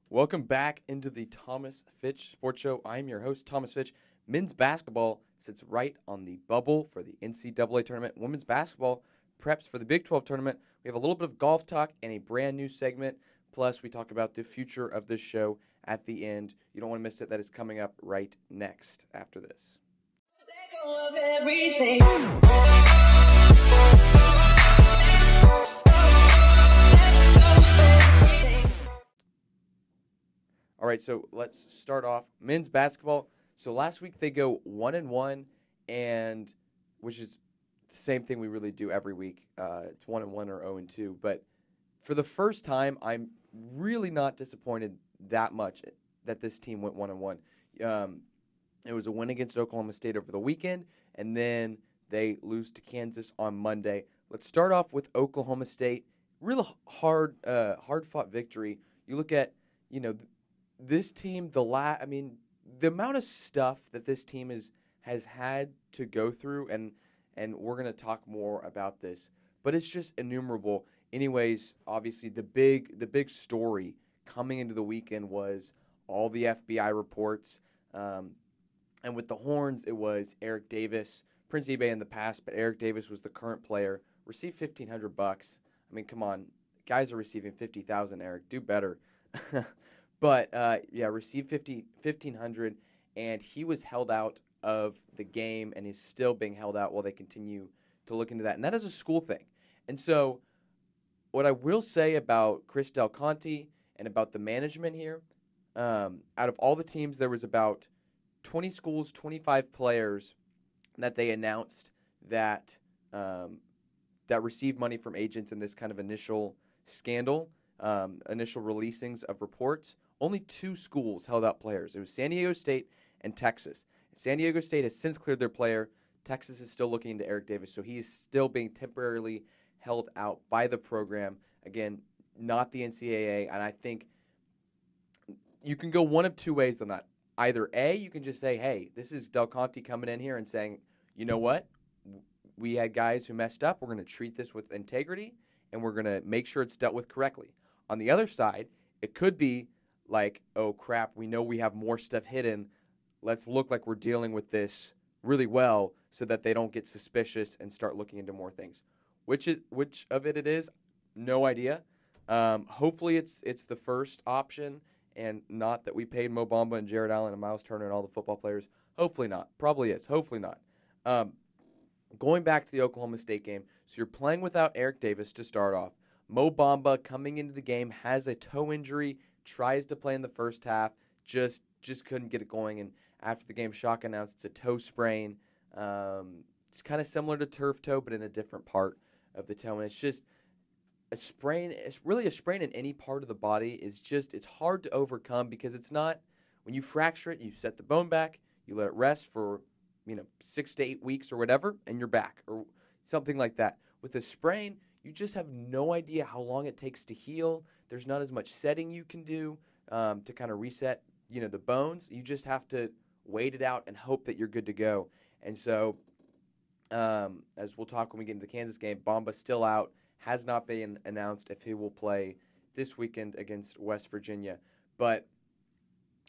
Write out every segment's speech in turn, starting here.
Welcome back into the Thomas Fitch Sports Show. I'm your host, Thomas Fitch. Men's basketball sits right on the bubble for the NCAA tournament. Women's basketball preps for the Big 12 tournament. We have a little bit of golf talk and a brand new segment. Plus, we talk about the future of this show at the end. You don't want to miss it. That is coming up right next after this. Let go of everything. All right, so let's start off men's basketball. So last week they go 1-1, and which is the same thing we really do every week. It's 1-1 or 0-2. But for the first time, I'm really not disappointed that much that this team went 1-1. It was a win against Oklahoma State over the weekend, and then they lose to Kansas on Monday. Let's start off with Oklahoma State. Real hard-fought victory. You look at, this team, the amount of stuff that this team has had to go through, and we're going to talk more about this, but it's just innumerable. Anyways, obviously the big story coming into the weekend was all the FBI reports, and with the Horns, it was Eric Davis, Prince eBay in the past, but Eric Davis was the current player, received $1,500. I mean, come on, guys are receiving $50,000. Eric, do better. But, received $1,500, and he was held out of the game and is still being held out while they continue to look into that. And that is a school thing. And so what I will say about Chris Del Conte and about the management here, out of all the teams, there was about 20 schools, 25 players that they announced that that received money from agents in this kind of initial scandal, initial releasings of reports. Only 2 schools held out players. It was San Diego State and Texas. San Diego State has since cleared their player. Texas is still looking into Eric Davis, so he is still being temporarily held out by the program. Again, not the NCAA, and I think you can go one of 2 ways on that. Either A, you can just say, hey, this is Del Conte coming in here and saying, you know what? We had guys who messed up. We're going to treat this with integrity, and we're going to make sure it's dealt with correctly. On the other side, it could be like, oh, crap, we know we have more stuff hidden. Let's look like we're dealing with this really well so that they don't get suspicious and start looking into more things. Which of it is, no idea. Hopefully it's the first option and not that we paid Mo Bamba and Jared Allen and Miles Turner and all the football players. Hopefully not. Probably is. Hopefully not. Going back to the Oklahoma State game, so you're playing without Eric Davis to start off. Mo Bamba coming into the game has a toe injury, tries to play in the first half, just couldn't get it going. And after the game, Shaka announced it's a toe sprain. It's kind of similar to turf toe, but in a different part of the toe. And it's just a sprain. It's really a sprain in any part of the body. It's hard to overcome because it's not, when you fracture it, you set the bone back, you let it rest for 6 to 8 weeks or whatever, and you're back or something like that. With a sprain, you just have no idea how long it takes to heal. There's not as much setting you can do to kind of reset, the bones. You just have to wait it out and hope that you're good to go. And so, as we'll talk when we get into the Kansas game, Bamba's still out, has not been announced if he will play this weekend against West Virginia. But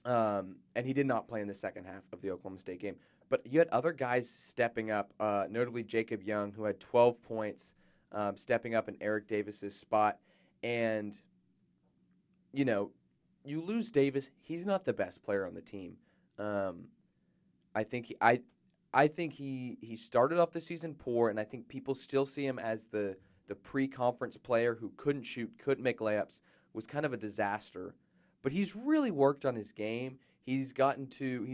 and he did not play in the second half of the Oklahoma State game. But you had other guys stepping up, notably Jacob Young, who had 12 points, stepping up in Eric Davis's spot. And, you lose Davis. He's not the best player on the team. I think he started off the season poor, and I think people still see him as the pre-conference player who couldn't shoot, couldn't make layups, was kind of a disaster. But he's really worked on his game. He's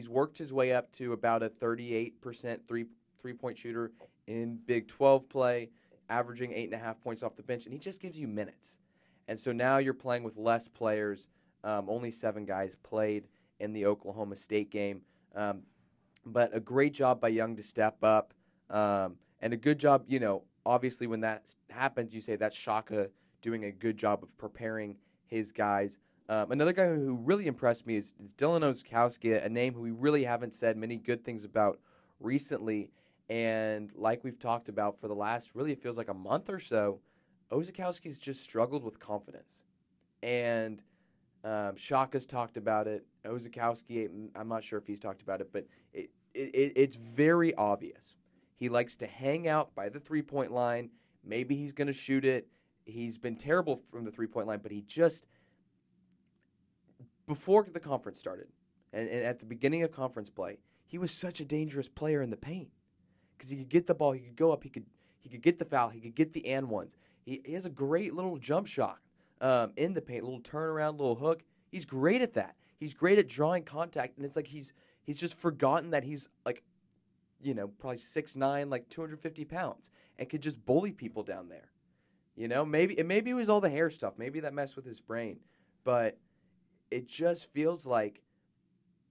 worked his way up to about a 38% three-point shooter in Big 12 play, averaging 8.5 points off the bench, and he just gives you minutes. And so now you're playing with less players. Only 7 guys played in the Oklahoma State game. But a great job by Young to step up, and a good job, obviously when that happens, you say that's Shaka doing a good job of preparing his guys. Another guy who really impressed me is Dylan Oskowski, a name who we really haven't said many good things about recently. And like we've talked about for the last, really it feels like a month or so, Oskowski's just struggled with confidence. And Shaka's talked about it. Ozakowski, I'm not sure if he's talked about it, but it's very obvious. He likes to hang out by the three-point line. Maybe he's going to shoot it. He's been terrible from the three-point line, but he just, before the conference started, and at the beginning of conference play, he was such a dangerous player in the paint because he could get the ball, he could go up, he could get the foul, he could get the and ones. He has a great little jump shot in the paint, little turnaround, little hook. He's great at that. He's great at drawing contact, and it's like he's just forgotten that he's like, probably 6'9", like 250 pounds, and could just bully people down there. Maybe it was all the hair stuff. Maybe that messed with his brain, but it just feels like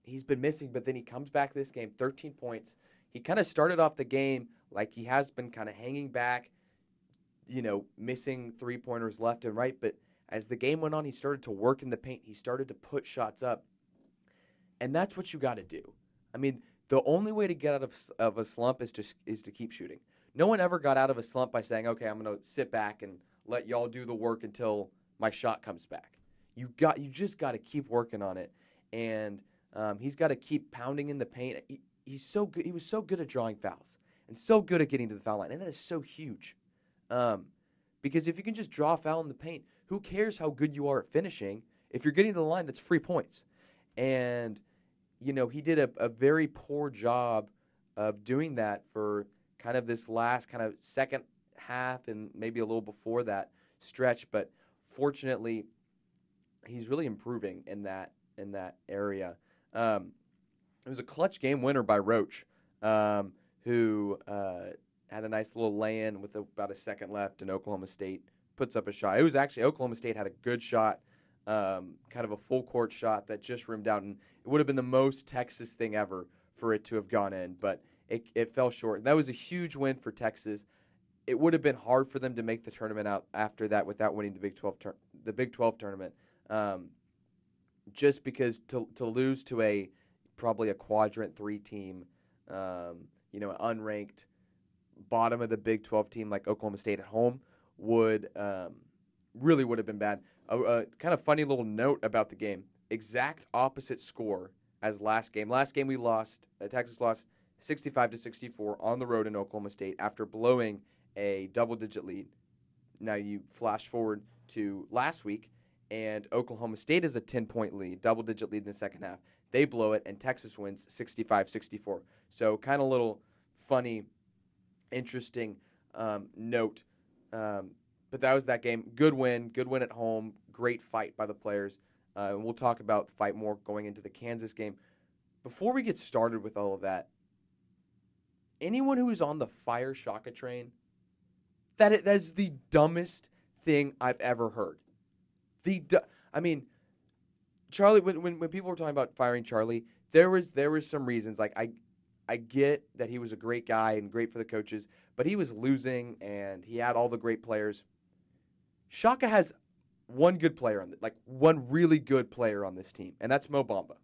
he's been missing. But then he comes back this game, 13 points. He kind of started off the game like he has been kind of hanging back, missing three-pointers left and right. But as the game went on, he started to work in the paint. He started to put shots up. And that's what you got to do. I mean, the only way to get out of a slump is to keep shooting. No one ever got out of a slump by saying, okay, I'm going to sit back and let y'all do the work until my shot comes back. You just got to keep working on it. And he's got to keep pounding in the paint. He's so good. He was so good at drawing fouls and so good at getting to the foul line. And that is so huge. Because if you can just draw a foul in the paint, who cares how good you are at finishing? If you're getting to the line, that's free points. And, he did a very poor job of doing that for kind of this last kind of second half and maybe a little before that stretch. But fortunately, he's really improving in that area. It was a clutch game winner by Roach, who had a nice little lay-in with about a second left, and Oklahoma State puts up a shot. It was actually Oklahoma State had a good shot, kind of a full-court shot that just rimmed out, and it would have been the most Texas thing ever for it to have gone in, but it fell short. And that was a huge win for Texas. It would have been hard for them to make the tournament out after that without winning the Big 12 tournament, just because to lose to probably a quadrant 3 team, an unranked bottom of the Big 12 team like Oklahoma State at home would really would have been bad. A kind of funny little note about the game: exact opposite score as last game. Last game we lost. Texas lost 65-64 on the road in Oklahoma State after blowing a double-digit lead. Now you flash forward to last week, and Oklahoma State is a 10-point lead, double-digit lead in the second half. They blow it, and Texas wins 65-64. So kind of little funny, interesting note. But that was that game. Good win at home. Great fight by the players. And we'll talk about the fight more going into the Kansas game. Before we get started with all of that, anyone who is on the fire Shaka train, that is the dumbest thing I've ever heard. Charlie, when people were talking about firing Charlie, there was some reasons. Like I get that he was a great guy and great for the coaches, but he was losing and he had all the great players. Shaka has one good player one really good player on this team, and that's Mo Bamba.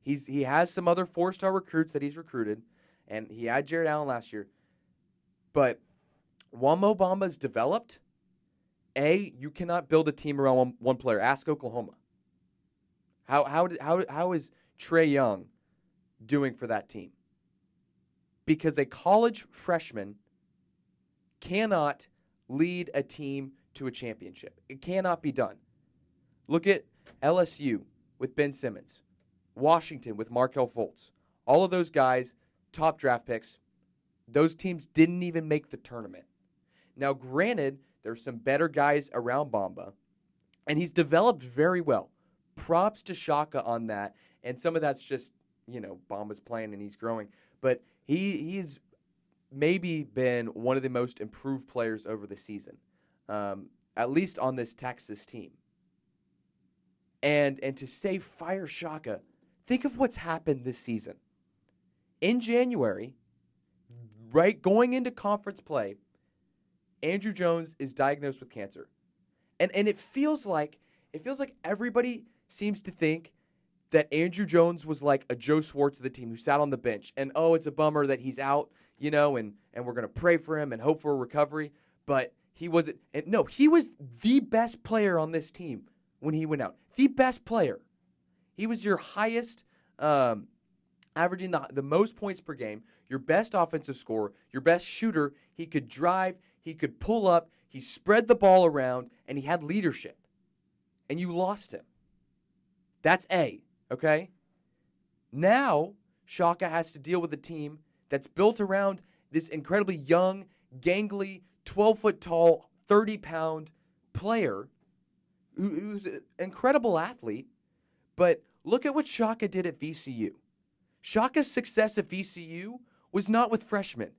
He has some other 4-star recruits that he's recruited, and he had Jared Allen last year. But while Mo Bamba's developed, you cannot build a team around one player. Ask Oklahoma. How is Trae Young doing for that team? Because a college freshman cannot lead a team to a championship. It cannot be done. Look at LSU with Ben Simmons, Washington with Markelle Fultz. All of those guys, top draft picks, those teams didn't even make the tournament. Now, granted, there's some better guys around Bamba, and he's developed very well. Props to Shaka on that, and some of that's just, Bamba's playing and he's growing. But he's maybe been one of the most improved players over the season, at least on this Texas team. And to say fire Shaka, think of what's happened this season. In January, right, going into conference play, Andrew Jones is diagnosed with cancer. And it feels like everybody seems to think that Andrew Jones was like a Joe Schwartz of the team who sat on the bench. And, it's a bummer that he's out, and we're going to pray for him and hope for a recovery. But he wasn't. No, he was the best player on this team when he went out. The best player. He was your highest, averaging the most points per game, your best offensive scorer, your best shooter. He could drive, he could pull up, he spread the ball around, and he had leadership. And you lost him. That's A, okay? Now, Shaka has to deal with a team that's built around this incredibly young, gangly, 12-foot tall, 30-pound player who's an incredible athlete. But look at what Shaka did at VCU. Shaka's success at VCU was not with freshmen.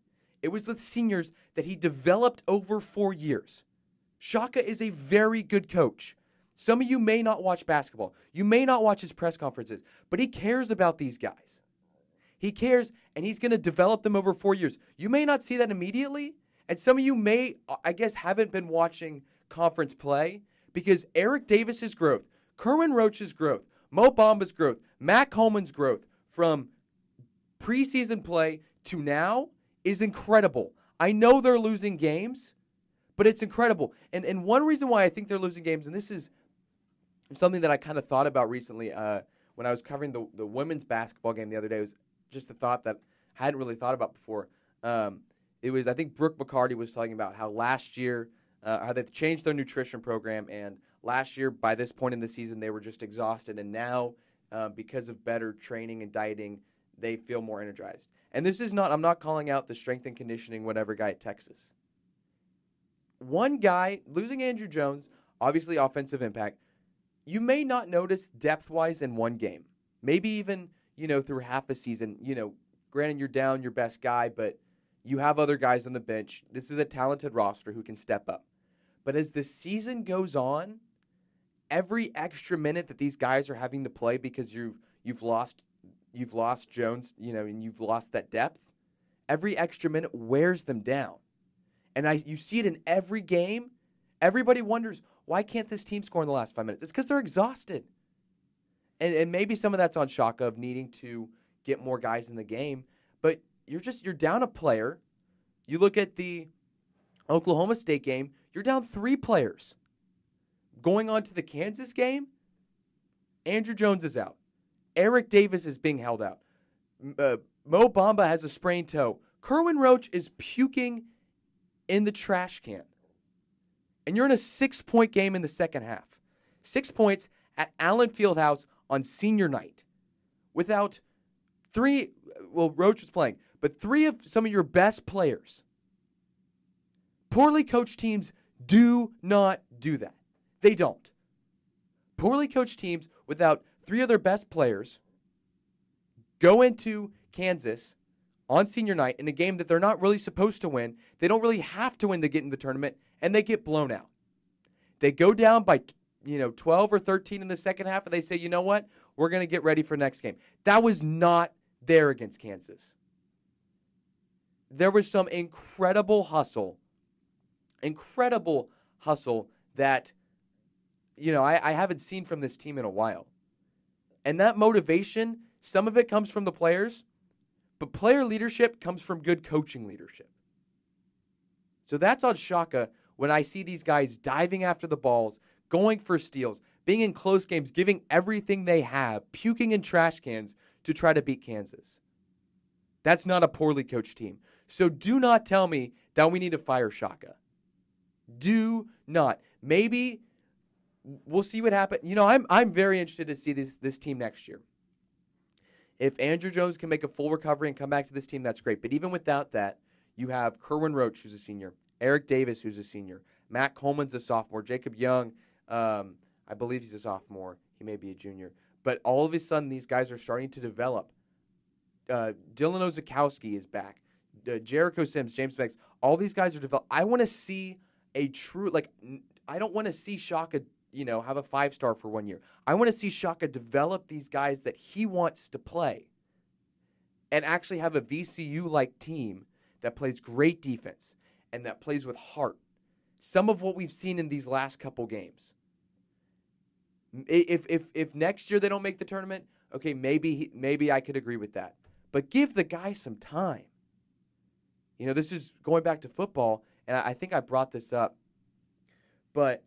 It was with seniors that he developed over 4 years. Shaka is a very good coach. Some of you may not watch basketball. You may not watch his press conferences, but he cares about these guys. He cares, and he's going to develop them over 4 years. You may not see that immediately, and some of you may, I guess, haven't been watching conference play because Eric Davis's growth, Kerwin Roach's growth, Mo Bamba's growth, Matt Coleman's growth from preseason play to now is incredible. I know they're losing games, but it's incredible. And one reason why I think they're losing games, and this is something that I kind of thought about recently when I was covering the women's basketball game the other day, was just a thought that I hadn't really thought about before. It was, I think Brooke McCarty was talking about how last year, how they've changed their nutrition program, and last year, by this point in the season, they were just exhausted, and now, because of better training and dieting, they feel more energized. And this is not, I'm not calling out the strength and conditioning whatever guy at Texas. One guy, losing Andrew Jones, obviously offensive impact, you may not notice depth-wise in one game. Maybe even, through half a season, granted you're down your best guy, but you have other guys on the bench. This is a talented roster who can step up. But as the season goes on, every extra minute that these guys are having to play because you've lost Jones, and you've lost that depth, every extra minute wears them down. And you see it in every game. Everybody wonders, why can't this team score in the last 5 minutes? It's because they're exhausted. And maybe some of that's on Shaka of needing to get more guys in the game. But you're down a player. You look at the Oklahoma State game, you're down 3 players. Going on to the Kansas game, Andrew Jones is out. Eric Davis is being held out. Mo Bamba has a sprained toe. Kerwin Roach is puking in the trash can. And you're in a 6-point game in the second half. 6 points at Allen Fieldhouse on senior night. Without Roach was playing, but 3 of some of your best players. Poorly coached teams do not do that. They don't. Poorly coached teams without 3 of their best players go into Kansas on senior night in a game that they're not really supposed to win. They don't really have to win to get in the tournament, and they get blown out. They go down by 12 or 13 in the second half, and they say, you know what? We're going to get ready for next game. That was not there against Kansas. There was some incredible hustle that, I haven't seen from this team in a while. And that motivation, some of it comes from the players, but player leadership comes from good coaching leadership. So that's on Shaka when I see these guys diving after the balls, going for steals, being in close games, giving everything they have, puking in trash cans to try to beat Kansas. That's not a poorly coached team. So do not tell me that we need to fire Shaka. Do not. Maybe we'll see what happens. I'm very interested to see this team next year. If Andrew Jones can make a full recovery and come back to this team, that's great. But even without that, you have Kerwin Roach, who's a senior, Eric Davis, who's a senior, Matt Coleman's a sophomore, Jacob Young, I believe he's a sophomore. He may be a junior. But all of a sudden, these guys are starting to develop. Dylan Ozakowski is back. Jericho Sims, James Banks, all these guys are developed. I want to see a true, I don't want to see Shaka, have a 5-star for 1 year. I want to see Shaka develop these guys that he wants to play and actually have a VCU-like team that plays great defense and that plays with heart. Some of what we've seen in these last couple games. If next year they don't make the tournament, okay, maybe I could agree with that. But give the guy some time. This is going back to football, and I think I brought this up. But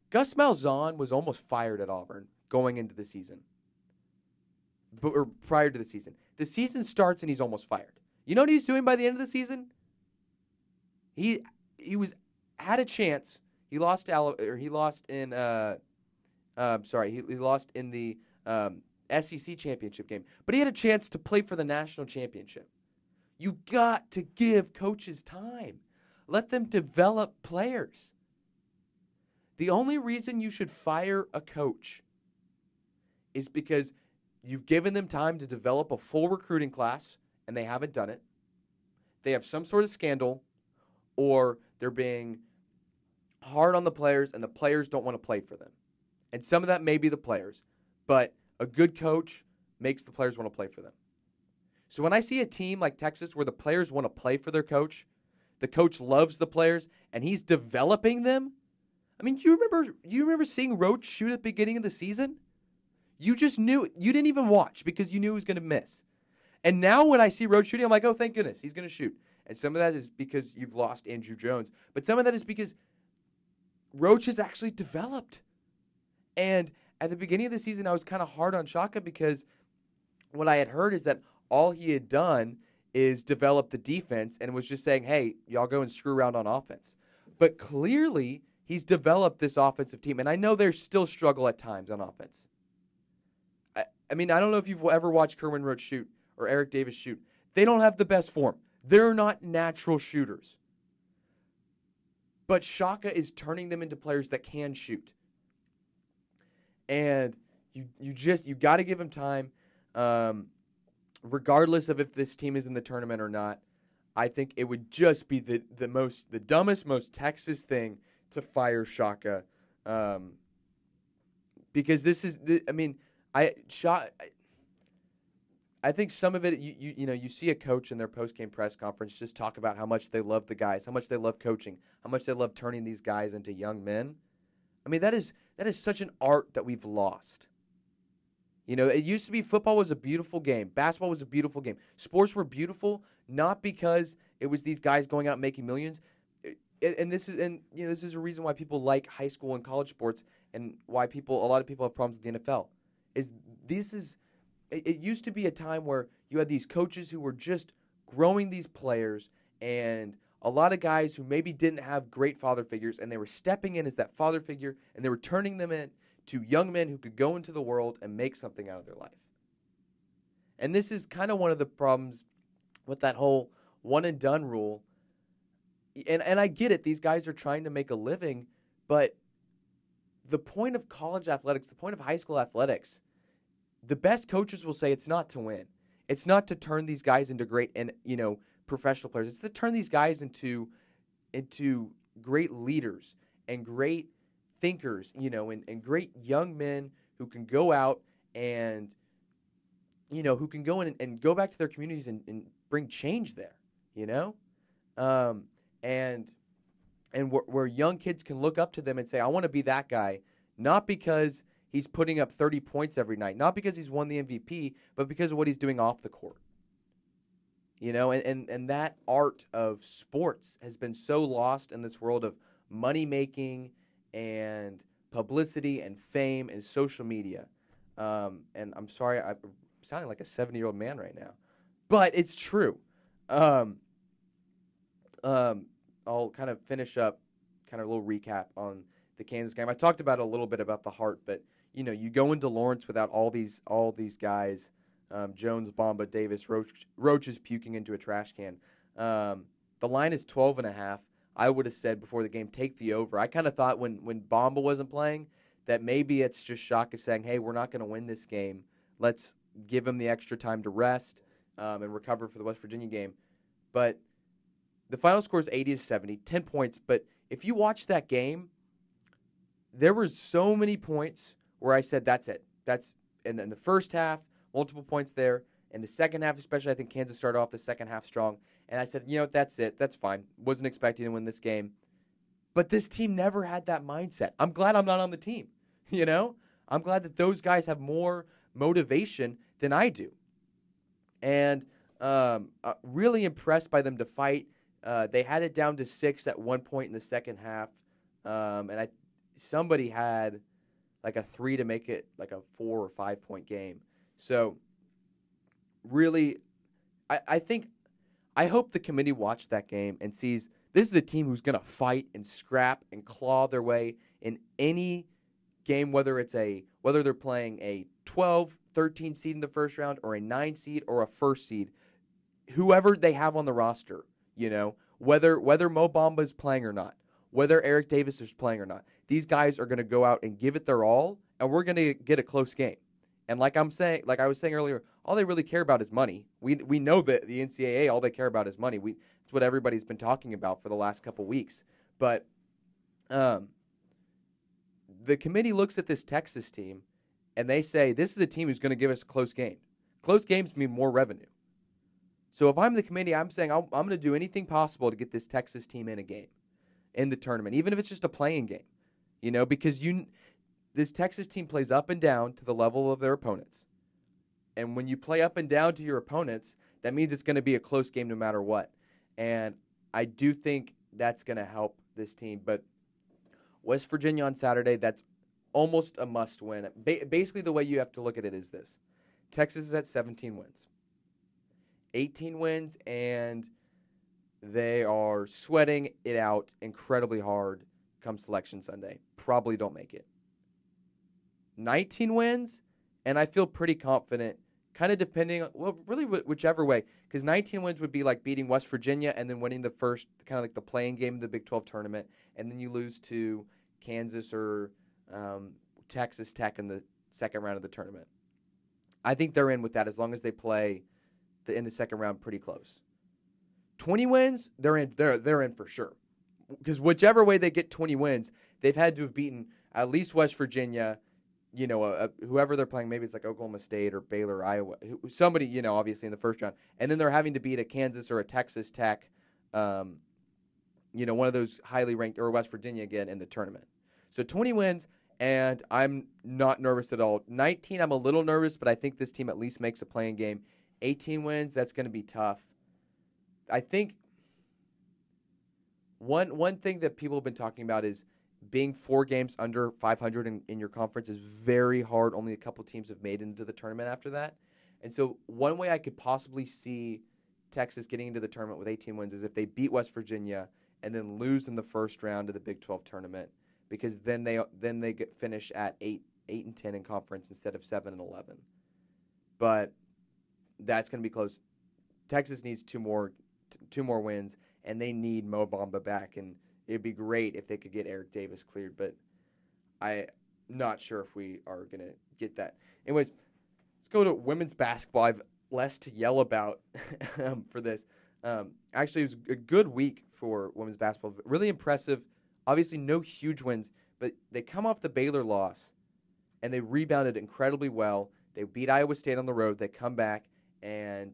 Gus Malzahn was almost fired at Auburn going into the season. Or prior to the season. The season starts and he's almost fired. You know what he's doing by the end of the season? He had a chance. He lost he lost in the SEC championship game, but he had a chance to play for the national championship. You got to give coaches time. Let them develop players. The only reason you should fire a coach is because you've given them time to develop a full recruiting class, and they haven't done it. They have some sort of scandal, or they're being hard on the players, and the players don't want to play for them. And some of that may be the players, but a good coach makes the players want to play for them. So when I see a team like Texas where the players want to play for their coach, the coach loves the players, and he's developing them. I mean, you remember seeing Roach shoot at the beginning of the season? You just knew. You didn't even watch because you knew he was going to miss. And now when I see Roach shooting, I'm like, oh, thank goodness, he's going to shoot. And some of that is because you've lost Andrew Jones. But some of that is because Roach has actually developed. And at the beginning of the season, I was kind of hard on Shaka because what I had heard is that all he had done is develop the defense and was just saying, hey, y'all go and screw around on offense. But clearly, he's developed this offensive team. And I know there's still struggle at times on offense. I mean, I don't know if you've ever watched Kerwin Roach shoot or Eric Davis shoot. They don't have the best form. They're not natural shooters. But Shaka is turning them into players that can shoot. And you got to give him time, regardless of if this team is in the tournament or not. I think it would just be the dumbest, most Texas thing to fire Shaka, because this is I think some of it, you see a coach in their post-game press conference just talk about how much they love the guys, how much they love coaching, how much they love turning these guys into young men. I mean, that is such an art that we've lost. You know, it used to be football was a beautiful game. Basketball was a beautiful game. Sports were beautiful not because it was these guys going out and making millions. This is a reason why people like high school and college sports and why a lot of people have problems with the NFL. It used to be a time where you had these coaches who were just growing these players and a lot of guys who maybe didn't have great father figures, and they were stepping in as that father figure, and they were turning them into young men who could go into the world and make something out of their life. And this is kind of one of the problems with that whole one-and-done rule. And I get it. These guys are trying to make a living, but the point of college athletics, the point of high school athletics, the best coaches will say it's not to win. It's not to turn these guys into great and professional players. It's to turn these guys into great leaders and great thinkers, and great young men who can go out and who can go in and go back to their communities and bring change there, and where young kids can look up to them and say, I want to be that guy, not because he's putting up 30 points every night, not because he's won the MVP, but because of what he's doing off the court. And that art of sports has been so lost in this world of money making and publicity and fame and social media. And I'm sorry, I'm sounding like a 70-year-old man right now, but it's true. I'll kind of finish up, kind of a little recap on the Kansas game. I talked about a little bit about the heart, but you go into Lawrence without all these guys. Jones, Bamba, Davis, Roach is puking into a trash can. The line is 12.5. I would have said before the game, take the over. I kind of thought when Bamba wasn't playing that maybe it's just Shaka saying, hey, we're not going to win this game. Let's give him the extra time to rest and recover for the West Virginia game. But the final score is 80-70, 10 points. But if you watch that game, there were so many points where I said, that's it. And then the first half, multiple points there. In the second half, especially, I think Kansas started off the second half strong. And I said, that's it. That's fine. Wasn't expecting to win this game. But this team never had that mindset. I'm glad I'm not on the team. I'm glad that those guys have more motivation than I do. And really impressed by them to fight. They had it down to 6 at one point in the second half. And somebody had like a 3 to make it like a 4 or 5 point game. So really, I hope the committee watched that game and sees this is a team who's going to fight and scrap and claw their way in any game, whether they're playing a 12, 13 seed in the first round or a 9 seed or a first seed, whoever they have on the roster, whether Mo Bamba is playing or not, whether Eric Davis is playing or not, these guys are going to go out and give it their all, and we're going to get a close game. And like I was saying earlier, all they really care about is money. We know that the NCAA, all they care about is money. It's what everybody's been talking about for the last couple weeks. But the committee looks at this Texas team, and they say, this is a team who's going to give us a close game. Close games mean more revenue. So if I'm the committee, I'm saying I'm going to do anything possible to get this Texas team in a game, in the tournament, even if it's just a playing game. Because this Texas team plays up and down to the level of their opponents. And when you play up and down to your opponents, that means it's going to be a close game no matter what. And I do think that's going to help this team. But West Virginia on Saturday, that's almost a must win. Basically, the way you have to look at it is this. Texas is at 17 wins. 18 wins, and they are sweating it out incredibly hard come Selection Sunday. Probably don't make it. 19 wins, and I feel pretty confident, kind of depending on, well, really whichever way, because 19 wins would be like beating West Virginia and then winning the first, kind of like the playing game of the Big 12 tournament, and then you lose to Kansas or Texas Tech in the second round of the tournament. I think they're in with that as long as they play in the second round pretty close. 20 wins, they're in for sure. Because whichever way they get 20 wins, they've had to have beaten at least West Virginia, whoever they're playing, maybe it's like Oklahoma State or Baylor, Iowa, somebody, obviously in the first round. And then they're having to beat a Kansas or a Texas Tech, one of those highly ranked, or West Virginia again in the tournament. So 20 wins, and I'm not nervous at all. 19, I'm a little nervous, but I think this team at least makes a playing game. 18 wins, that's going to be tough. I think one thing that people have been talking about is being 4 games under 500 in your conference is very hard. Only a couple teams have made it into the tournament after that. And so one way I could possibly see Texas getting into the tournament with 18 wins is if they beat West Virginia and then lose in the first round of the Big 12 tournament, because then they get finish at 8-10 in conference instead of 7-11. But that's going to be close. Texas needs two more wins, and they need Mo Bamba back, and it'd be great if they could get Eric Davis cleared, but I'm not sure if we are going to get that. Anyways, let's go to women's basketball. I have less to yell about for this. Actually, it was a good week for women's basketball. Really impressive. Obviously, no huge wins, but they come off the Baylor loss, and they rebounded incredibly well. They beat Iowa State on the road. They come back, and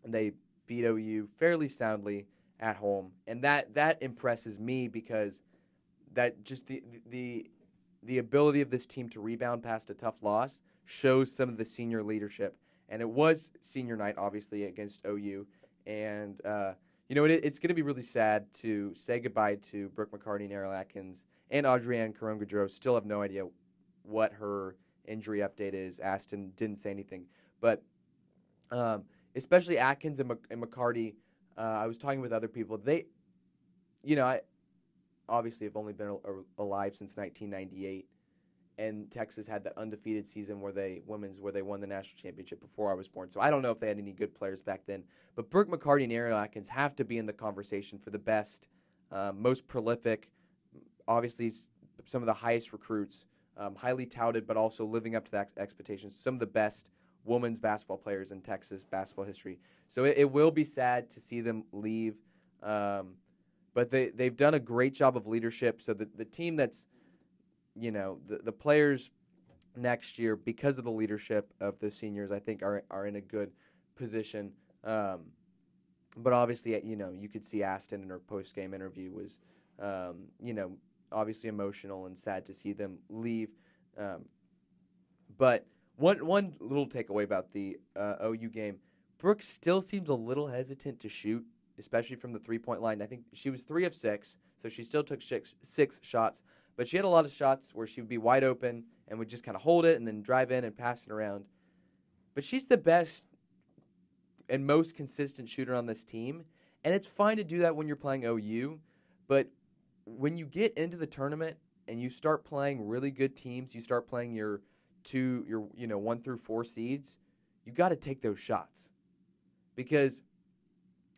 they beat OU fairly soundly at home. And that impresses me because that just the ability of this team to rebound past a tough loss shows some of the senior leadership. And it was senior night, obviously, against OU. And, it's going to be really sad to say goodbye to Brooke McCarty and Ariel Atkins and Adrienne Caron-Gaudreau. Still have no idea what her injury update is. Aston didn't say anything. But especially Atkins and McCarty, I was talking with other people. They, I obviously have only been alive since 1998. And Texas had that undefeated season where they won the national championship before I was born. So I don't know if they had any good players back then. But Brooke McCarty and Ariel Atkins have to be in the conversation for the best, most prolific, obviously some of the highest recruits, highly touted, but also living up to the expectations. Some of the best women's basketball players in Texas basketball history. So it will be sad to see them leave. But they've done a great job of leadership. So the team that's, the players next year, because of the leadership of the seniors, I think are in a good position. But obviously, you could see Aston in her post-game interview was, obviously emotional and sad to see them leave. But one little takeaway about the OU game, Brooke still seems a little hesitant to shoot, especially from the three-point line. I think she was 3 of 6, so she still took six shots. But she had a lot of shots where she would be wide open and would just kind of hold it and then drive in and pass it around. But she's the best and most consistent shooter on this team. And it's fine to do that when you're playing OU. But when you get into the tournament and you start playing really good teams, you start playing your 1 through 4 seeds, you got to take those shots. Because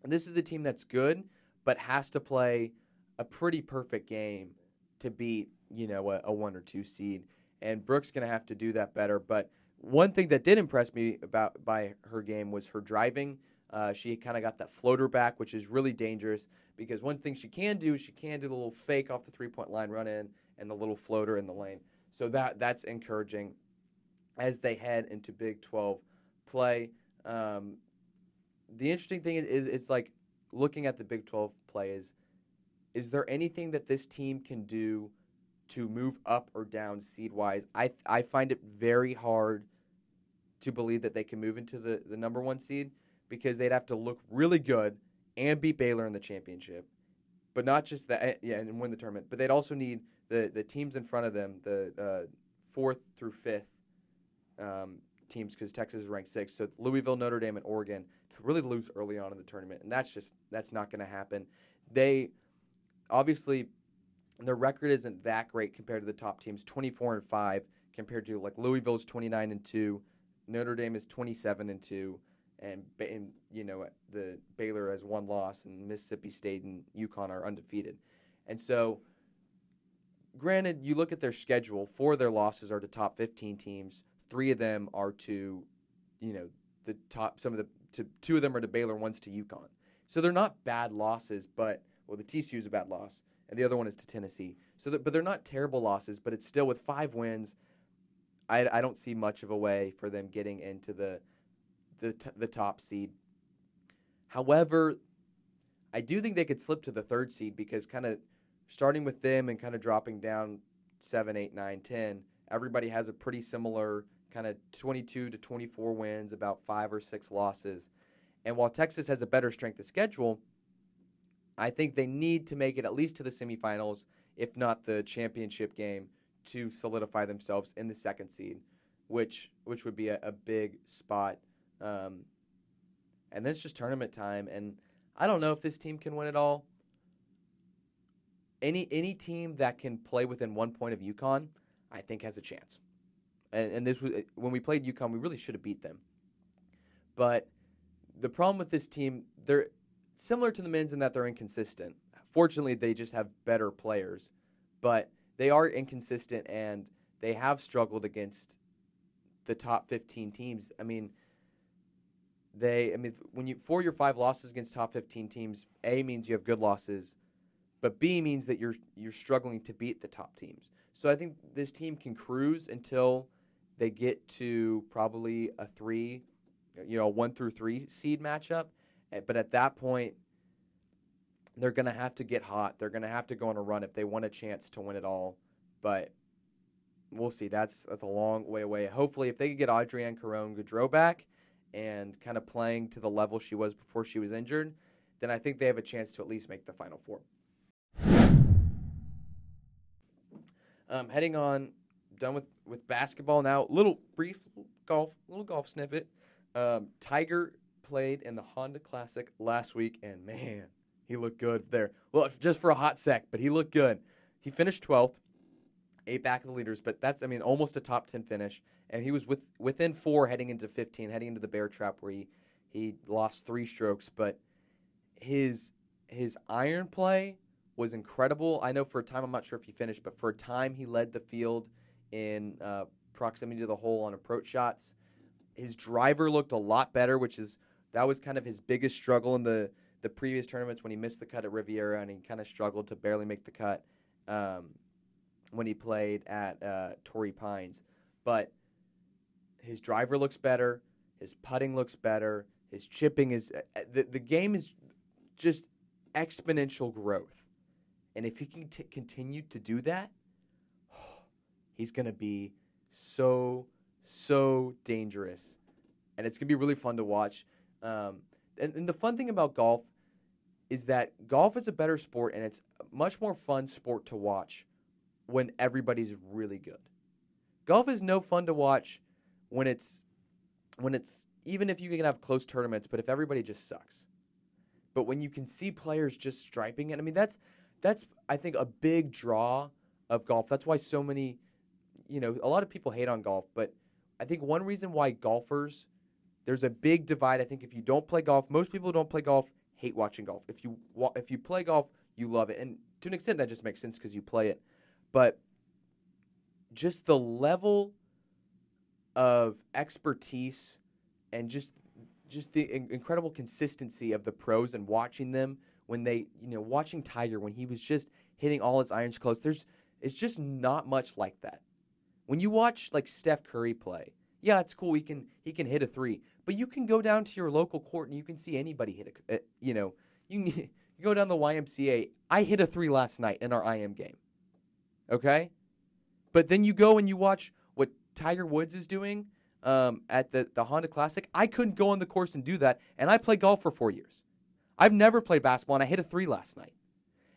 this is a team that's good, but has to play a pretty perfect game to beat, a 1 or 2 seed. And Brooke's going to have to do that better. But one thing that did impress me by her game was her driving. She kind of got that floater back, which is really dangerous because one thing she can do is she can do the little fake off the three-point line run in and the little floater in the lane. So that's encouraging as they head into Big 12 play. The interesting thing is like looking at the Big 12 play is there anything that this team can do to move up or down seed-wise? I find it very hard to believe that they can move into the number 1 seed because they'd have to look really good and beat Baylor in the championship. But not just that, and win the tournament. But they'd also need the teams in front of them, the 4th through 5th teams, because Texas is ranked 6th. So Louisville, Notre Dame, and Oregon to really lose early on in the tournament. And that's not going to happen. They, obviously, their record isn't that great compared to the top teams, 24-5, compared to like Louisville's 29-2, Notre Dame is 27-2, and the Baylor has 1 loss, and Mississippi State and UConn are undefeated. And so, granted, you look at their schedule, 4 of their losses are to top 15 teams, 3 of them are to, the top, 2 of them are to Baylor, 1's to UConn. So they're not bad losses, but, the TCU is a bad loss, and the other one is to Tennessee. But they're not terrible losses, but it's still with 5 wins, I don't see much of a way for them getting into the top seed. However, I do think they could slip to the 3rd seed because kind of starting with them and kind of dropping down 7, 8, 9, 10, everybody has a pretty similar kind of 22 to 24 wins, about 5 or 6 losses. And while Texas has a better strength of schedule, I think they need to make it at least to the semifinals, if not the championship game, to solidify themselves in the 2nd seed, which would be a big spot. And then it's just tournament time, and I don't know if this team can win it all. Any team that can play within 1 point of UConn, I think has a chance. And this was when we played UConn, we really should have beat them. But the problem with this team, they're similar to the men's in that they're inconsistent. Fortunately, they just have better players, but they are inconsistent and they have struggled against the top 15 teams. When you 4 of your 5 losses against top 15 teams, A means you have good losses, but B means that you're struggling to beat the top teams. So I think this team can cruise until they get to probably a 1 through 3 seed matchup. But at that point, they're going to have to get hot. They're going to have to go on a run if they want a chance to win it all. But we'll see. That's a long way away. Hopefully, if they could get Adrienne Caron-Gaudreau back and kind of playing to the level she was before she was injured, then I think they have a chance to at least make the Final Four. Heading on, done with basketball now. Little golf snippet. Tiger played in the Honda Classic last week, and man, he looked good there. Well, just for a hot sec, but he looked good. He finished 12th, 8 back of the leaders, but that's, almost a top 10 finish. And he was within 4 heading into 15, heading into the bear trap where he lost 3 strokes. But his iron play was incredible. I know for a time, I'm not sure if he finished, but for a time he led the field in proximity to the hole on approach shots. His driver looked a lot better, that was kind of his biggest struggle in the previous tournaments when he missed the cut at Riviera and he kind of struggled to barely make the cut when he played at Torrey Pines. But his driver looks better, his putting looks better, his chipping is the game is just exponential growth. And if he can continue to do that, he's going to be so dangerous. And it's going to be really fun to watch. And the fun thing about golf is that golf is a better sport, and it's a much more fun sport to watch when everybody's really good. Golf is no fun to watch when it's even if you can have close tournaments, but if everybody just sucks. But when you can see players just striping it, I mean, that's I think a big draw of golf. That's why so many, a lot of people hate on golf, but I think one reason why golfers, there's a big divide. I think if you don't play golf, most people who don't play golf hate watching golf. If you play golf, you love it. And to an extent, that just makes sense because you play it. But just the level of expertise and just the incredible consistency of the pros and watching them when they, watching Tiger when he was just hitting all his irons close. It's just not much like that. When you watch like Steph Curry play, yeah, it's cool. He can hit a three, but you can go down to your local court and you can see anybody hit a. You can go down the YMCA. I hit a three last night in our IM game. Okay, but then you go and you watch what Tiger Woods is doing at the Honda Classic. I couldn't go on the course and do that, and I played golf for 4 years. I've never played basketball, and I hit a three last night.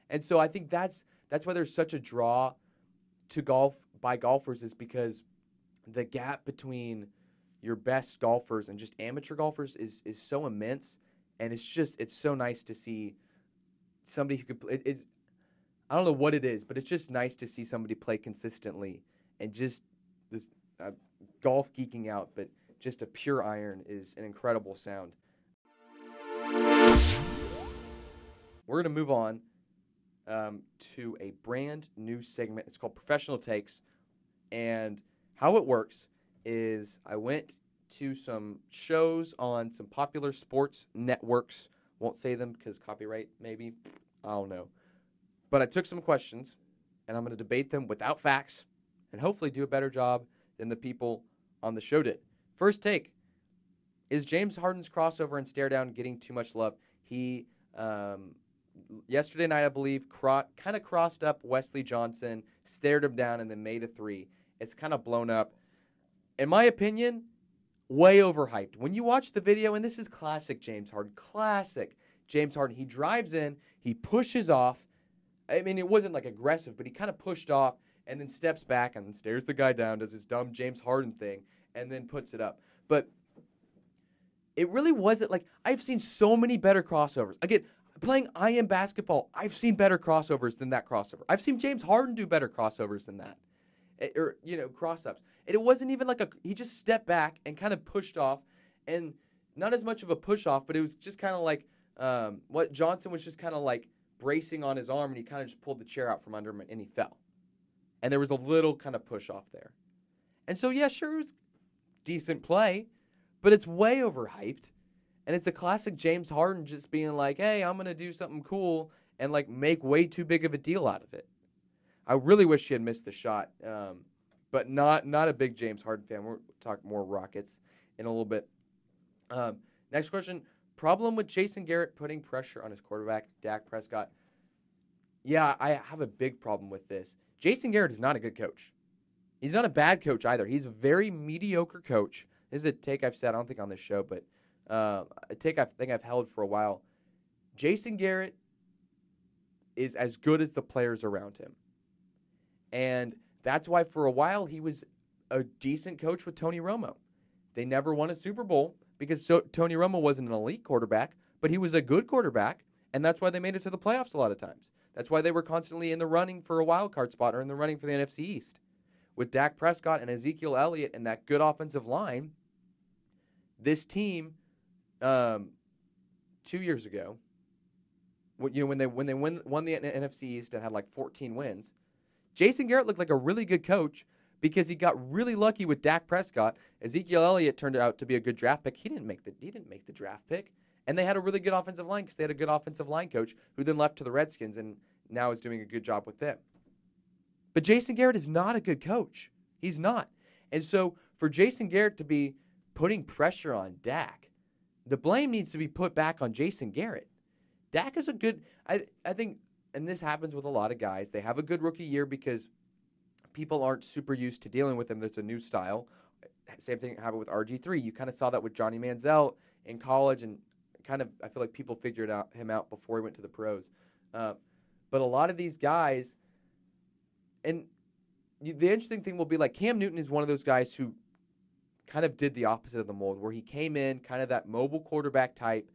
And so I think that's why there's such a draw to golf by golfers, is because the gap between your best golfers and just amateur golfers is so immense, and it's so nice to see somebody who could play. I don't know what it is, but it's just nice to see somebody play consistently and just this golf geeking out, but just a pure iron is an incredible sound. We're going to move on to a brand new segment. It's called Professional Takes. And how it works is I went to some shows on some popular sports networks. Won't say them because copyright, maybe. I don't know. But I took some questions, and I'm going to debate them without facts and hopefully do a better job than the people on the show did. First take, is James Harden's crossover and stare down getting too much love? He, yesterday night, I believe, kind of crossed up Wesley Johnson, stared him down, and then made a three. It's kind of blown up. In my opinion, way overhyped. When you watch the video, and this is classic James Harden, he drives in, he pushes off. I mean, it wasn't like aggressive, but he kind of pushed off and then steps back and then stares the guy down, does his dumb James Harden thing, and then puts it up. But it really wasn't like, I've seen so many better crossovers. Again, playing IM basketball, I've seen better crossovers than that crossover. I've seen James Harden do better crossovers than that. Cross-ups. And it wasn't even like he just stepped back and kind of pushed off, and not as much of a push-off, but it was just kind of like what Johnson was just kind of like bracing on his arm, and he kind of just pulled the chair out from under him, and he fell. And there was a little kind of push-off there. And so, yeah, sure, it was decent play, but it's way overhyped, and it's a classic James Harden just being like, hey, I'm going to do something cool and, like, make way too big of a deal out of it. I really wish he had missed the shot, but not a big James Harden fan. We'll talk more Rockets in a little bit. Next question, problem with Jason Garrett putting pressure on his quarterback, Dak Prescott. Yeah, I have a big problem with this. Jason Garrett is not a good coach. He's not a bad coach either. He's a very mediocre coach. This is a take I've said, I don't think on this show, but a take I think I've held for a while. Jason Garrett is as good as the players around him. And that's why for a while he was a decent coach with Tony Romo. They never won a Super Bowl because Tony Romo wasn't an elite quarterback, but he was a good quarterback, and that's why they made it to the playoffs a lot of times. That's why they were constantly in the running for a wild card spot or in the running for the NFC East. With Dak Prescott and Ezekiel Elliott and that good offensive line, this team 2 years ago, when they won the NFC East and had like 14 wins, Jason Garrett looked like a really good coach because he got really lucky with Dak Prescott. Ezekiel Elliott turned out to be a good draft pick. He didn't make the draft pick. And they had a really good offensive line because they had a good offensive line coach who then left to the Redskins and now is doing a good job with them. But Jason Garrett is not a good coach. He's not. And so for Jason Garrett to be putting pressure on Dak, the blame needs to be put back on Jason Garrett. Dak is a good, I think, and this happens with a lot of guys. They have a good rookie year because people aren't super used to dealing with him. That's a new style. Same thing happened with RG3. You kind of saw that with Johnny Manziel in college, and kind of I feel like people figured him out before he went to the pros. But a lot of these guys, and the interesting thing will be like Cam Newton is one of those guys who kind of did the opposite of the mold, where he came in kind of that mobile quarterback type.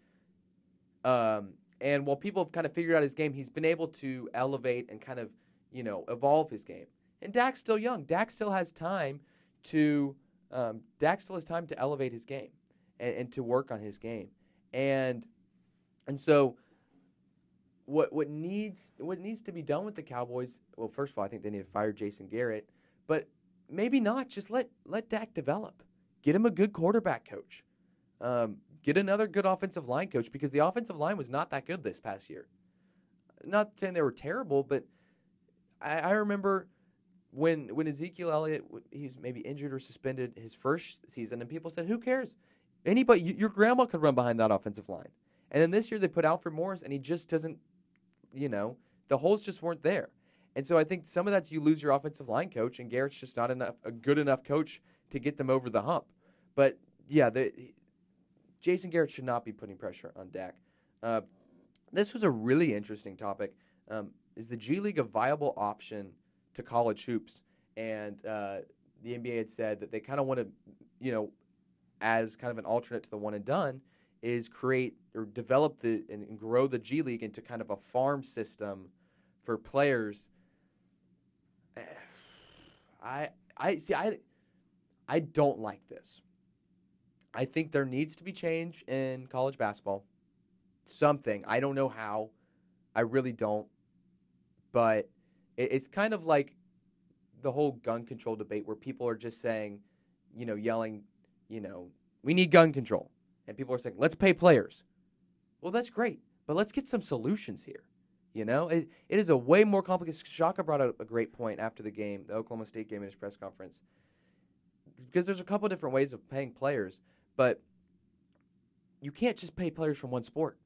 And while people have kind of figured out his game, he's been able to elevate and kind of, evolve his game. And Dak's still young. Dak still has time to elevate his game and to work on his game. And so what needs to be done with the Cowboys, well, first of all, I think they need to fire Jason Garrett, but maybe not. Just let Dak develop. Get him a good quarterback coach. Get another good offensive line coach, because the offensive line was not that good this past year. Not saying they were terrible, but I remember when Ezekiel Elliott, he's maybe injured or suspended his first season, and people said, who cares? Anybody, your grandma could run behind that offensive line. And then this year they put Alfred Morris, and he just doesn't, the holes just weren't there. And so I think some of that's you lose your offensive line coach, and Garrett's just not a good enough coach to get them over the hump. But, yeah, Jason Garrett should not be putting pressure on Dak. This was a really interesting topic. Is the G League a viable option to college hoops? And the NBA had said that they kind of want to, as kind of an alternate to the one and done, is create or develop and grow the G League into kind of a farm system for players. I don't like this. I think there needs to be change in college basketball. Something. I don't know how. I really don't. But it's kind of like the whole gun control debate, where people are just saying, yelling, we need gun control. And people are saying, let's pay players. Well, that's great, but let's get some solutions here. It is a way more complicated. Shaka brought up a great point after the game, the Oklahoma State game, in his press conference. Because there's a couple different ways of paying players, but you can't just pay players from one sport.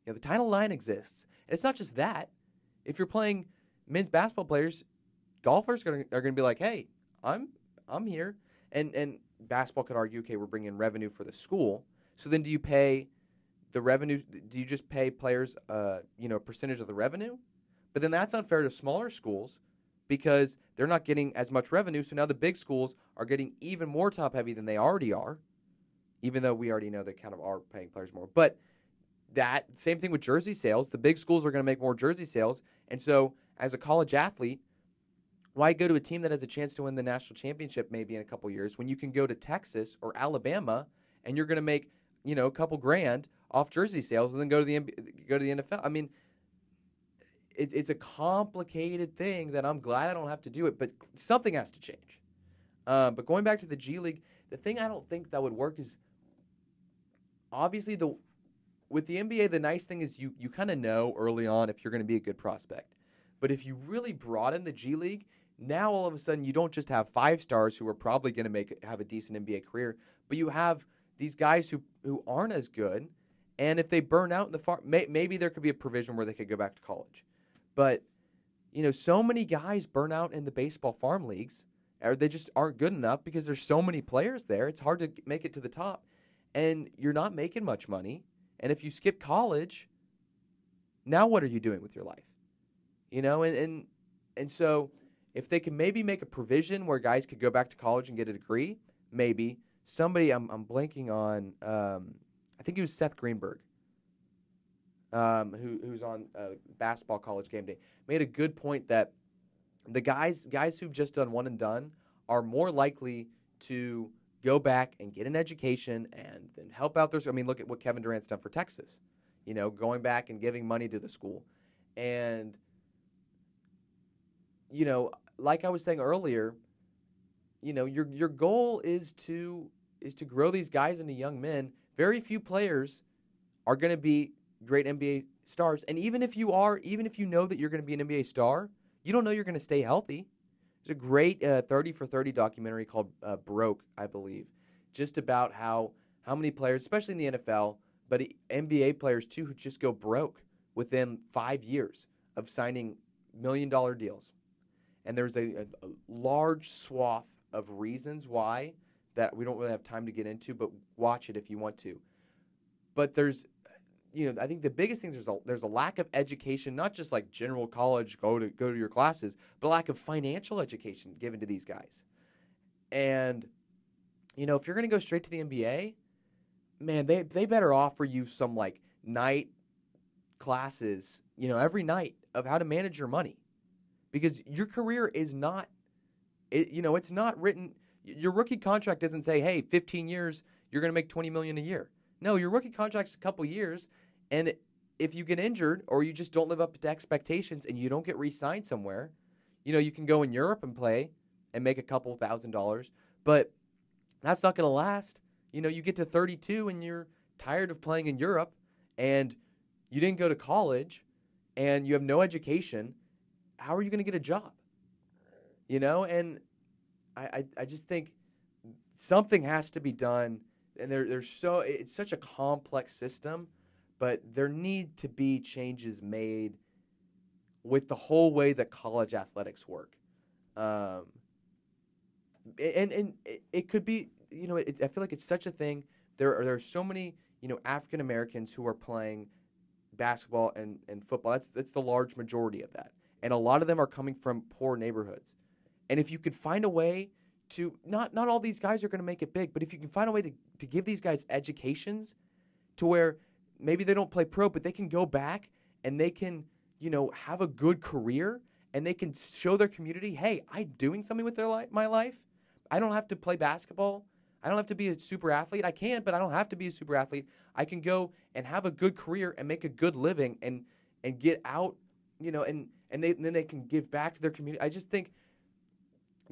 The Title IX exists. And it's not just that. If you're playing men's basketball players, golfers are going to be like, hey, I'm here. And basketball could argue, okay, we're bringing revenue for the school. So then do you pay the revenue? Do you just pay players, a percentage of the revenue? But then that's unfair to smaller schools, because they're not getting as much revenue. So now the big schools are getting even more top-heavy than they already are, even though we already know they kind of are paying players more. But that same thing with jersey sales. The big schools are going to make more jersey sales. And so as a college athlete, why go to a team that has a chance to win the national championship maybe in a couple years when you can go to Texas or Alabama and you're going to make, a couple grand off jersey sales and then go to the NFL? I mean, it's a complicated thing that I'm glad I don't have to do it, but something has to change. But going back to the G League, the thing I don't think that would work is, obviously, with the NBA, the nice thing is you kind of know early on if you're going to be a good prospect. But if you really broaden the G League, now all of a sudden you don't just have 5 stars who are probably going to have a decent NBA career, but you have these guys who aren't as good, and if they burn out in the farm, maybe there could be a provision where they could go back to college. But, so many guys burn out in the baseball farm leagues, or they just aren't good enough because there's so many players there. It's hard to make it to the top, and you're not making much money. And if you skip college, now what are you doing with your life? And so if they can maybe make a provision where guys could go back to college and get a degree, maybe. Somebody, I'm blanking on, I think it was Seth Greenberg, who's on Basketball College Game Day, made a good point that the guys who've just done one and done are more likely to go back and get an education and then help out their. I mean, look at what Kevin Durant's done for Texas, going back and giving money to the school. And, like I was saying earlier, your goal is to grow these guys into young men. Very few players are going to be great NBA stars. And even if you know that you're going to be an NBA star, you don't know you're going to stay healthy. There's a great 30 for 30 documentary called Broke, I believe, just about how many players, especially in the NFL, but NBA players too, who just go broke within 5 years of signing $1 million deals. And there's a large swath of reasons why that we don't really have time to get into, but watch it if you want to. But there's I think the biggest thing is there's a lack of education, not just like general college, go to your classes, but a lack of financial education given to these guys. And if you're going to go straight to the NBA, man, they better offer you some like night classes, every night of how to manage your money, because your career is not, it's not written. Your rookie contract doesn't say, hey, 15 years, you're going to make $20 million a year. No, your rookie contract's a couple years, and if you get injured or you just don't live up to expectations and you don't get re-signed somewhere, you can go in Europe and play and make a couple $1,000s, but that's not going to last. You get to 32 and you're tired of playing in Europe, and you didn't go to college, and you have no education. How are you going to get a job? And I just think something has to be done. And it's such a complex system, but there need to be changes made with the whole way that college athletics work. And it could be, I feel like it's such a thing. There are so many, African Americans who are playing basketball and football. That's the large majority of that. And a lot of them are coming from poor neighborhoods. And if you could find a way to, not all these guys are going to make it big, but if you can find a way to give these guys educations to where maybe they don't play pro, but they can go back and they can, have a good career, and they can show their community, hey, I'm doing something with my life. I don't have to play basketball. I don't have to be a super athlete. I can, but I don't have to be a super athlete. I can go and have a good career and make a good living and get out, and then they can give back to their community. I just think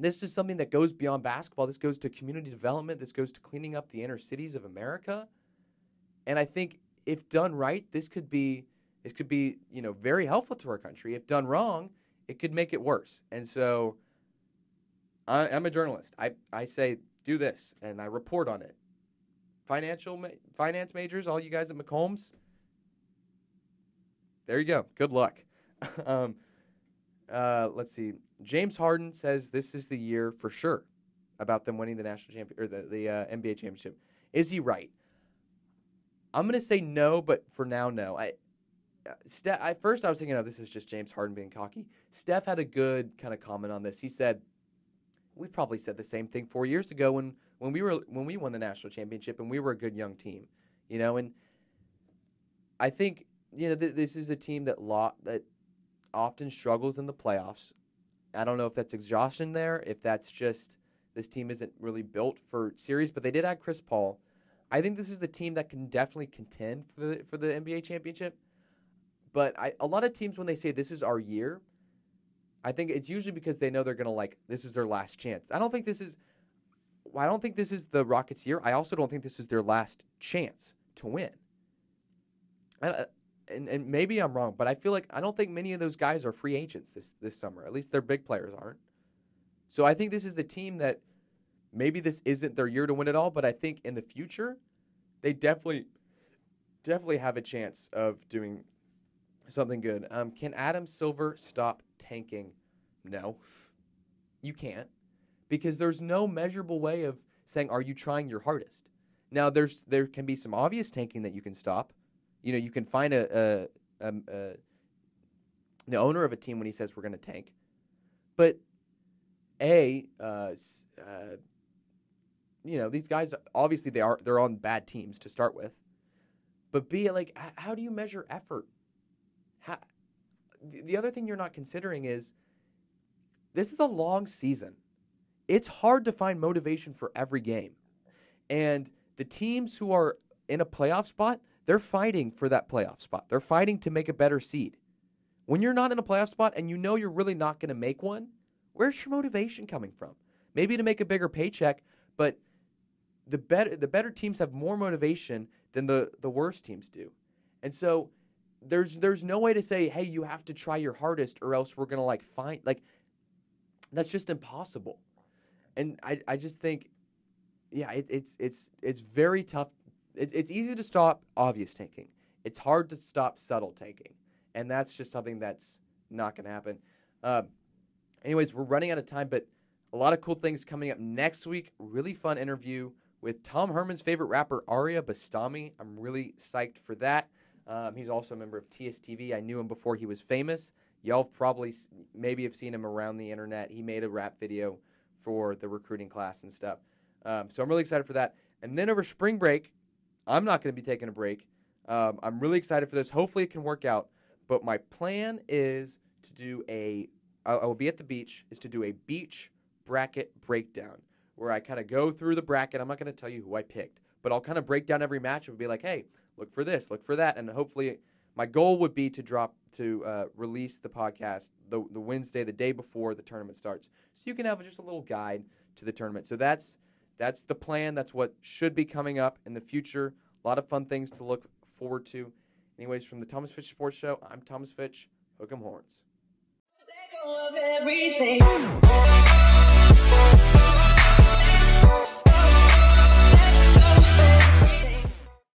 this is something that goes beyond basketball. This goes to community development. This goes to cleaning up the inner cities of America. And I think if done right, this could be very helpful to our country. If done wrong, it could make it worse. And so I'm a journalist. I say do this, and I report on it. Finance majors, all you guys at McCombs, there you go. Good luck. Let's see. James Harden says this is the year for sure about them winning the national champion or the NBA championship. Is he right? I'm gonna say no, but for now, no. At first I was thinking, this is just James Harden being cocky. Steph had a good kind of comment on this. He said, we probably said the same thing 4 years ago when we won the national championship and we were a good young team, And I think this is a team that often struggles in the playoffs. I don't know if that's exhaustion there, if that's just this team isn't really built for series, but they did add Chris Paul. I think this is the team that can definitely contend for the NBA championship. But a lot of teams, when they say this is our year, I think it's usually because they know they're going to this is their last chance. I don't think this is the Rockets' year. I also don't think this is their last chance to win. And maybe I'm wrong, but I feel like I don't think many of those guys are free agents this summer. At least their big players aren't. So I think this is a team that maybe this isn't their year to win it all, but I think in the future they definitely have a chance of doing something good. Can Adam Silver stop tanking? No, you can't, because there's no measurable way of saying, are you trying your hardest? Now, there can be some obvious tanking that you can stop. You can find the owner of a team when he says we're going to tank. But these guys, obviously they're on bad teams to start with. But B, how do you measure effort? The other thing you're not considering is this is a long season. It's hard to find motivation for every game. And the teams who are in a playoff spot, they're fighting for that playoff spot. They're fighting to make a better seed. When you're not in a playoff spot and you're really not going to make one, where's your motivation coming from? Maybe to make a bigger paycheck, but the better teams have more motivation than the worst teams do. And so there's no way to say, hey, you have to try your hardest or else we're going to find that's just impossible. And I just think, yeah, it's very tough. It's easy to stop obvious tanking. It's hard to stop subtle tanking. And that's just something that's not going to happen. Anyways, we're running out of time, but a lot of cool things coming up next week. Really fun interview with Tom Herman's favorite rapper, Arya Bastami. I'm really psyched for that. He's also a member of TSTV. I knew him before he was famous. Y'all have probably maybe have seen him around the internet. He made a rap video for the recruiting class and stuff. So I'm really excited for that. And then over spring break, I'm not going to be taking a break. I'm really excited for this. Hopefully it can work out. But my plan is to do I will be at the beach, is to do a beach bracket breakdown where I kind of go through the bracket. I'm not going to tell you who I picked, but I'll kind of break down every match and be like, hey, look for this, look for that. And hopefully my goal would be to release the podcast the Wednesday, the day before the tournament starts. So you can have just a little guide to the tournament. So that's the plan. That's what should be coming up in the future. A lot of fun things to look forward to. Anyways, from the Thomas Fitch Sports Show, I'm Thomas Fitch. Hook 'em horns. Let go of everything.